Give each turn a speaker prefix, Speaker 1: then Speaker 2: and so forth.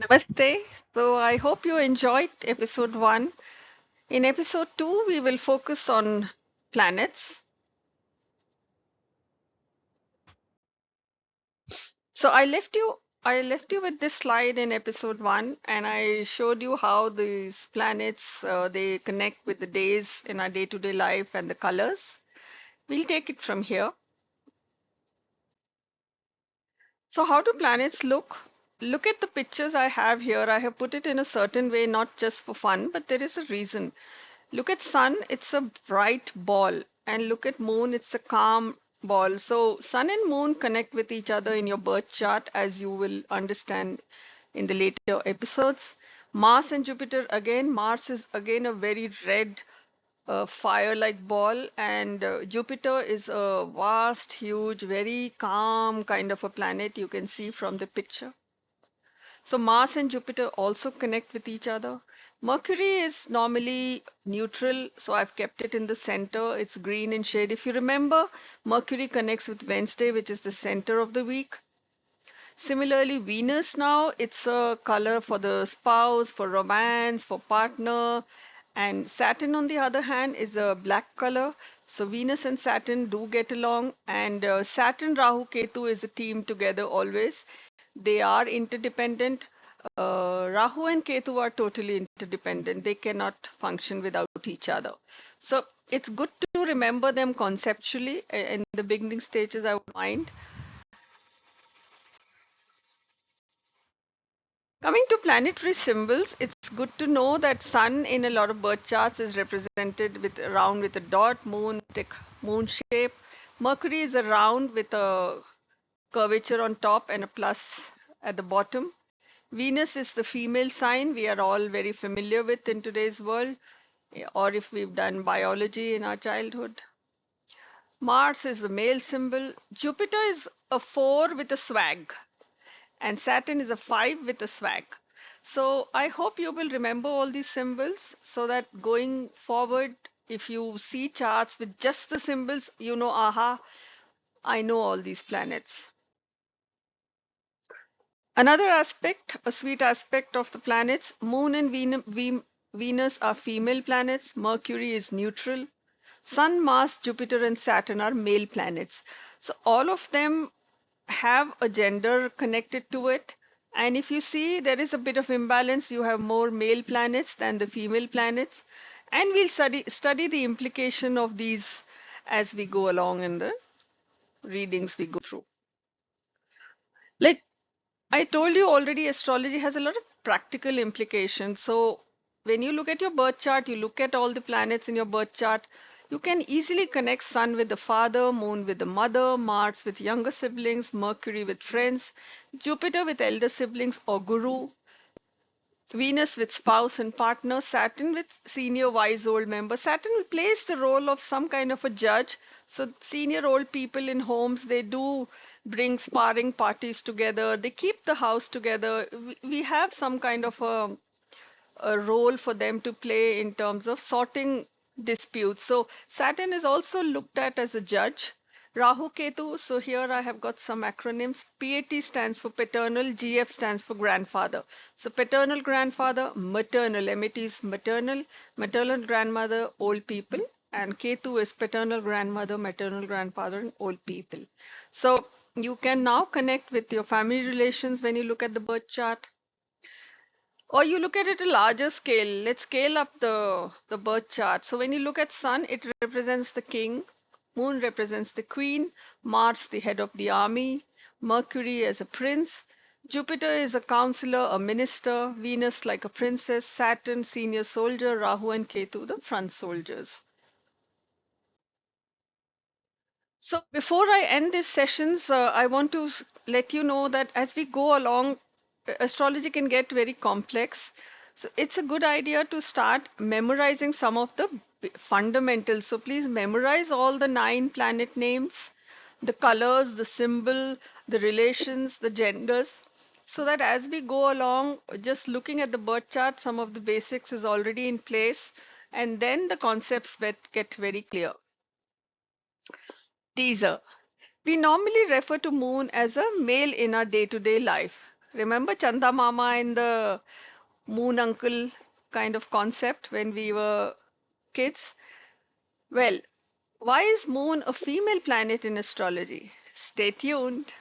Speaker 1: Namaste. So I hope you enjoyed episode 1. In episode 2, we will focus on planets. So I left you with this slide in episode 1 and I showed you how these planets they connect with the days in our day-to-day life and the colors. We'll take it from here. So how do planets look? Look at the pictures I have here. I have put it in a certain way, not just for fun, but there is a reason. Look at sun, it's a bright ball, and look at moon, it's a calm ball. So sun and moon connect with each other in your birth chart, as you will understand in the later episodes. Mars and Jupiter again. Mars is again a very red fire-like ball, and Jupiter is a vast, huge, very calm kind of a planet you can see from the picture. So Mars and Jupiter also connect with each other. Mercury is normally neutral, so I've kept it in the center. It's green in shade. If you remember, Mercury connects with Wednesday, which is the center of the week. Similarly, Venus now, it's a color for the spouse, for romance, for partner. And Saturn, on the other hand, is a black color. So Venus and Saturn do get along. And Saturn, Rahu, Ketu is a team together always. They are interdependent. Rahu and Ketu are totally interdependent. They cannot function without each other. So it's good to remember them conceptually in the beginning stages, I would mind. Coming to planetary symbols, it's good to know that sun in a lot of birth charts is represented with round with a dot, moon, moon shape. Mercury is a round with a curvature on top and a plus at the bottom. Venus is the female sign we are all very familiar with in today's world, or if we've done biology in our childhood. Mars is the male symbol. Jupiter is a 4 with a swag, and Saturn is a 5 with a swag. So I hope you will remember all these symbols so that going forward, if you see charts with just the symbols, you know, aha, I know all these planets. Another aspect, a sweet aspect of the planets, Moon and Venus are female planets, Mercury is neutral, Sun, Mars, Jupiter, and Saturn are male planets. So all of them have a gender connected to it. And if you see there is a bit of imbalance, you have more male planets than the female planets. And we'll study the implication of these as we go along in the readings we go through. Like I told you already, astrology has a lot of practical implications. So when you look at your birth chart, you look at all the planets in your birth chart, you can easily connect Sun with the father, Moon with the mother, Mars with younger siblings, Mercury with friends, Jupiter with elder siblings or guru, Venus with spouse and partner, Saturn with senior wise old member. Saturn plays the role of some kind of a judge. So senior old people in homes, they do bring sparring parties together. They keep the house together. We have some kind of a role for them to play in terms of sorting disputes. So Saturn is also looked at as a judge. Rahu Ketu, so here I have got some acronyms. PAT stands for paternal, GF stands for grandfather. So paternal grandfather, maternal, MAT is maternal, maternal grandmother, old people, and Ketu is paternal grandmother, maternal grandfather, and old people. So you can now connect with your family relations when you look at the birth chart. Or you look at it a larger scale. Let's scale up the birth chart. So when you look at Sun, it represents the king, Moon represents the queen, Mars the head of the army, Mercury as a prince, Jupiter is a counselor, a minister, Venus like a princess, Saturn senior soldier, Rahu and Ketu the front soldiers. So before I end these sessions, I want to let you know that as we go along, astrology can get very complex. So it's a good idea to start memorizing some of the fundamentals. So please memorize all the 9 planet names, the colors, the symbol, the relations, the genders, so that as we go along, just looking at the birth chart, some of the basics is already in place, and then the concepts get very clear. Teaser. We normally refer to moon as a male in our day-to-day life. Remember Chanda Mama and the Moon Uncle kind of concept when we were kids? Well, why is Moon a female planet in astrology? Stay tuned.